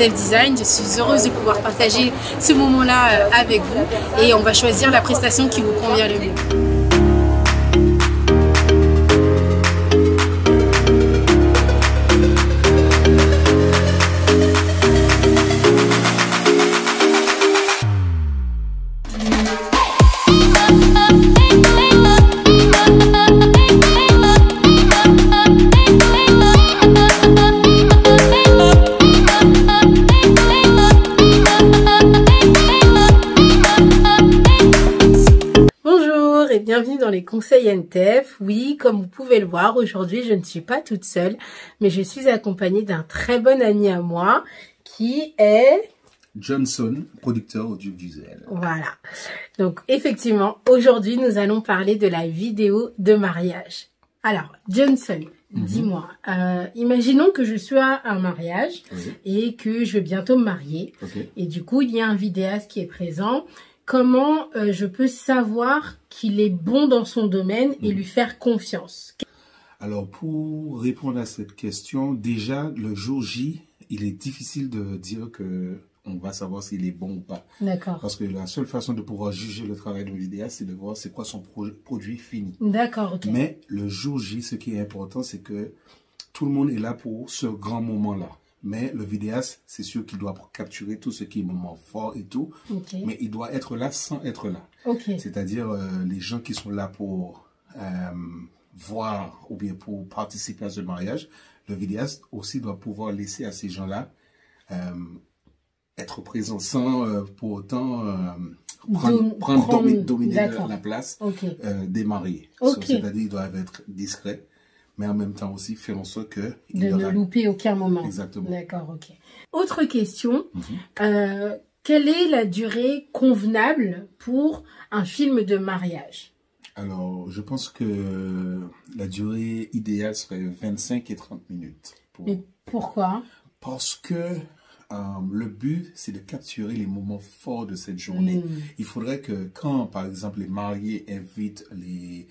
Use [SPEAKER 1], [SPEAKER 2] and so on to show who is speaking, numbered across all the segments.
[SPEAKER 1] Steph Design. Je suis heureuse de pouvoir partager ce moment-là avec vous et on va choisir la prestation qui vous convient le mieux. Bienvenue dans les conseils NTF. Oui, comme vous pouvez le voir, aujourd'hui je ne suis pas toute seule, mais je suis accompagnée d'un très bon ami à moi qui est...
[SPEAKER 2] Johnson, producteur audiovisuel.
[SPEAKER 1] Voilà. Donc effectivement, aujourd'hui nous allons parler de la vidéo de mariage. Alors, Johnson, dis-moi, imaginons que je suis à un mariage et que je vais bientôt me marier. Et du coup, il y a un vidéaste qui est présent. Comment je peux savoir qu'il est bon dans son domaine et lui faire confiance?
[SPEAKER 2] Alors, pour répondre à cette question, déjà, le jour J, il est difficile de dire que on va savoir s'il est bon ou pas.
[SPEAKER 1] D'accord.
[SPEAKER 2] Parce que la seule façon de pouvoir juger le travail d'un vidéaste, c'est de voir c'est quoi son produit fini.
[SPEAKER 1] D'accord, ok.
[SPEAKER 2] Mais le jour J, ce qui est important, c'est que tout le monde est là pour ce grand moment-là. Mais le vidéaste, c'est sûr qu'il doit capturer tout ce qui est moment fort et tout. Mais il doit être là sans être là. C'est-à-dire les gens qui sont là pour voir ou bien pour participer à ce mariage. Le vidéaste aussi doit pouvoir laisser à ces gens-là être présents sans pour autant dominer la place des mariés. C'est-à-dire qu'ils doivent être discrets. Mais en même temps aussi faire en sorte que...
[SPEAKER 1] De ne louper aucun moment.
[SPEAKER 2] Exactement.
[SPEAKER 1] D'accord, ok. Autre question, quelle est la durée convenable pour un film de mariage?
[SPEAKER 2] Alors, je pense que la durée idéale serait 25 et 30 minutes.
[SPEAKER 1] Mais pourquoi?
[SPEAKER 2] Parce que le but, c'est de capturer les moments forts de cette journée. Il faudrait que quand, par exemple, les mariés invitent les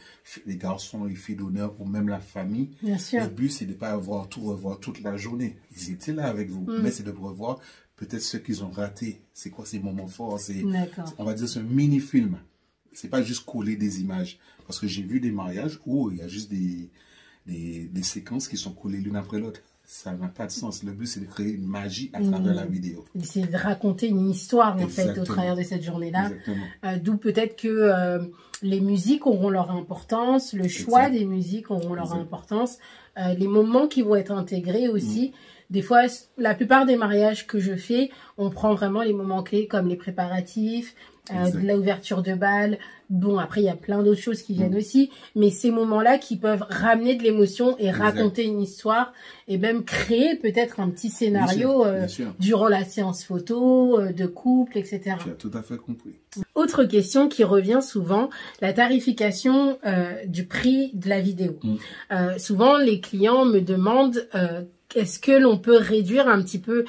[SPEAKER 2] garçons, les filles d'honneur ou même la famille, le but, c'est de ne pas revoir toute la journée. Ils étaient là avec vous, mais c'est de revoir peut-être ce qu'ils ont raté. C'est quoi ces moments forts? On va dire, c'est un mini-film. C'est pas juste coller des images. Parce que j'ai vu des mariages où il y a juste des séquences qui sont collées l'une après l'autre. Ça n'a pas de sens. Le but, c'est de créer une magie à travers la vidéo.
[SPEAKER 1] C'est de raconter une histoire, en fait, au travers de cette journée-là. D'où peut-être que les musiques auront leur importance, le choix des musiques auront leur importance, les moments qui vont être intégrés aussi. Des fois, la plupart des mariages que je fais, on prend vraiment les moments clés comme les préparatifs, l'ouverture de bal. Bon, après, il y a plein d'autres choses qui viennent aussi. Mais ces moments-là qui peuvent ramener de l'émotion et raconter une histoire et même créer peut-être un petit scénario durant la séance photo, de couple, etc.
[SPEAKER 2] Tu as tout à fait compris.
[SPEAKER 1] Autre question qui revient souvent, la tarification du prix de la vidéo. Souvent, les clients me demandent... est-ce que l'on peut réduire un petit peu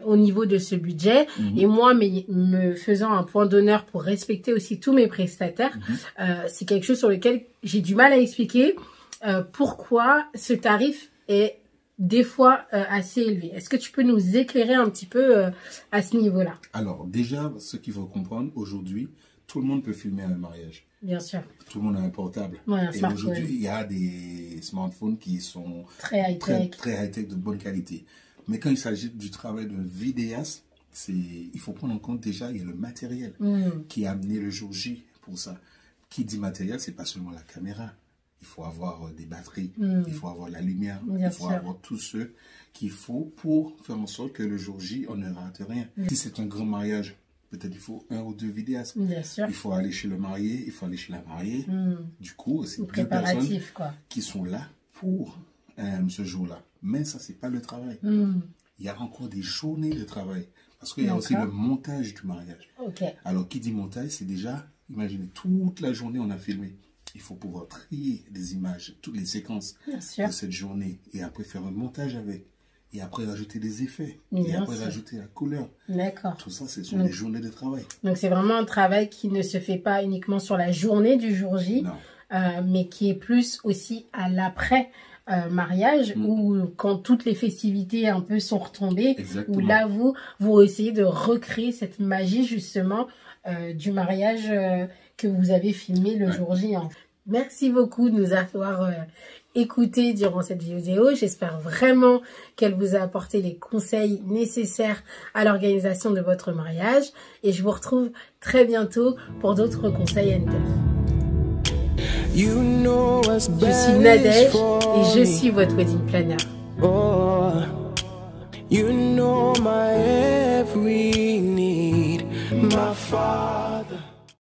[SPEAKER 1] au niveau de ce budget? Et moi, me faisant un point d'honneur pour respecter aussi tous mes prestataires, c'est quelque chose sur lequel j'ai du mal à expliquer pourquoi ce tarif est des fois assez élevé. Est-ce que tu peux nous éclairer un petit peu à ce niveau-là? Alors,
[SPEAKER 2] déjà, ce qu'il faut comprendre, aujourd'hui, tout le monde peut filmer un mariage.
[SPEAKER 1] Bien sûr.
[SPEAKER 2] Tout le monde a un portable. Et aujourd'hui, il y a des smartphones qui sont très high-tech, de bonne qualité. Mais quand il s'agit du travail de vidéaste, il faut prendre en compte déjà, il y a le matériel qui a amené le jour J pour ça. Qui dit matériel, c'est pas seulement la caméra. Il faut avoir des batteries, il faut avoir la lumière, il faut avoir tout ce qu'il faut pour faire en sorte que le jour J, on ne rate rien. Si c'est un grand mariage, peut-être il faut 1 ou 2 vidéastes. Il faut aller chez le marié, il faut aller chez la mariée. Du coup, c'est 2 personnes qui sont là pour ce jour-là. Mais ça, c'est pas le travail. Il y a encore des journées de travail. Parce qu'il y a aussi le montage du mariage. Alors, qui dit montage, c'est déjà, imaginez, toute la journée, on a filmé. Il faut pouvoir trier des images, toutes les séquences de cette journée. Et après, faire un montage avec. Et après, rajouter des effets. Et après, rajouter la couleur. Tout ça, ce sont des journées de travail.
[SPEAKER 1] Donc, c'est vraiment un travail qui ne se fait pas uniquement sur la journée du jour J, mais qui est plus aussi à l'après, mariage, où quand toutes les festivités un peu sont retombées, où là vous essayez de recréer cette magie justement du mariage que vous avez filmé le jour J. Merci beaucoup de nous avoir écoutés durant cette vidéo. J'espère vraiment qu'elle vous a apporté les conseils nécessaires à l'organisation de votre mariage. Et je vous retrouve très bientôt pour d'autres conseils NTF. Je suis Nadège et je suis votre wedding planner. Oh, you know my every need, my father.